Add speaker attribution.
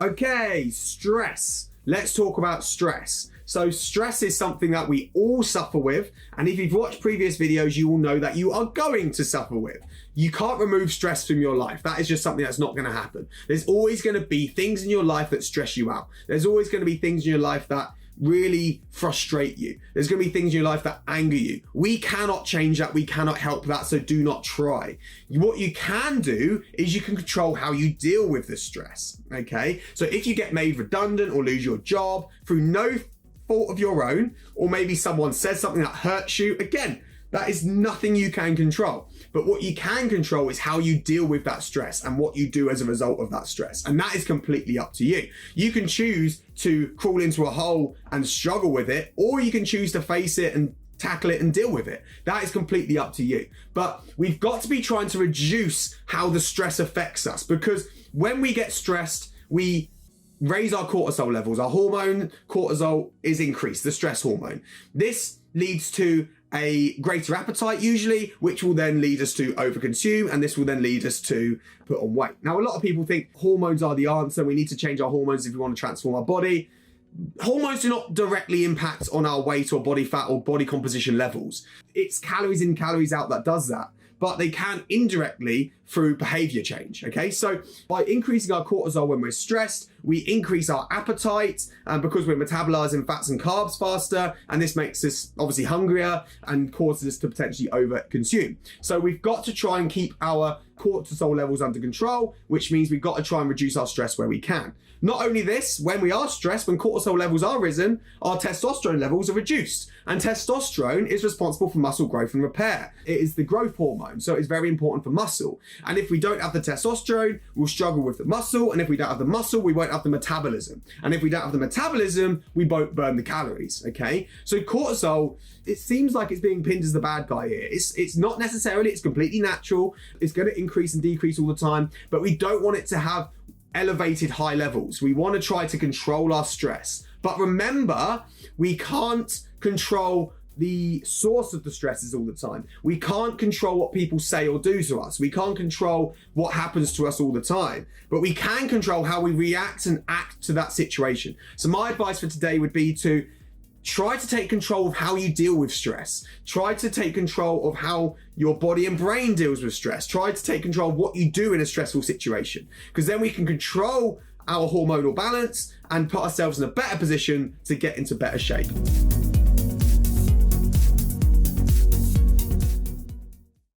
Speaker 1: Okay, stress. Let's talk about stress. So stress is something that we all suffer with. And if you've watched previous videos, you will know that you are going to suffer with. You can't remove stress from your life. That is just something that's not going to happen. There's always going to be things in your life that stress you out. There's always going to be things in your life that really frustrate you. There's going to be things in your life that anger you. We cannot change that. We cannot help that. So do not try. What you can do is you can control how you deal with the stress. Okay. So if you get made redundant or lose your job through no fault of your own, or maybe someone says something that hurts you, again, that is nothing you can control. But what you can control is how you deal with that stress and what you do as a result of that stress. And that is completely up to you. You can choose to crawl into a hole and struggle with it, or you can choose to face it and tackle it and deal with it. That is completely up to you. But we've got to be trying to reduce how the stress affects us, because when we get stressed, we raise our cortisol levels. Our hormone cortisol is increased, the stress hormone. This leads to a greater appetite usually, which will then lead us to overconsume, and this will then lead us to put on weight. Now, a lot of people think hormones are the answer. We need to change our hormones if we want to transform our body. Hormones do not directly impact on our weight or body fat or body composition levels. It's calories in, calories out that does that, but they can indirectly through behavior change. Okay, so by increasing our cortisol when we're stressed, we increase our appetite because we're metabolizing fats and carbs faster, and this makes us obviously hungrier and causes us to potentially overconsume. So we've got to try and keep our cortisol levels under control, which means we've got to try and reduce our stress where we can. Not only this, when we are stressed, when cortisol levels are risen, our testosterone levels are reduced. And testosterone is responsible for muscle growth and repair. It is the growth hormone, so it's very important for muscle. And if we don't have the testosterone, we'll struggle with the muscle. And if we don't have the muscle, we won't have the metabolism. And if we don't have the metabolism, we won't burn the calories, okay? So cortisol, it seems like it's being pinned as the bad guy here. It's not necessarily, it's completely natural. It's going to increase and decrease all the time, but we don't want it to have elevated high levels. We want to try to control our stress. But remember, we can't control the source of the stresses all the time. We can't control what people say or do to us. We can't control what happens to us all the time, but we can control how we react and act to that situation. So my advice for today would be to try to take control of how you deal with stress. Try to take control of how your body and brain deals with stress. Try to take control of what you do in a stressful situation, because then we can control our hormonal balance and put ourselves in a better position to get into better shape.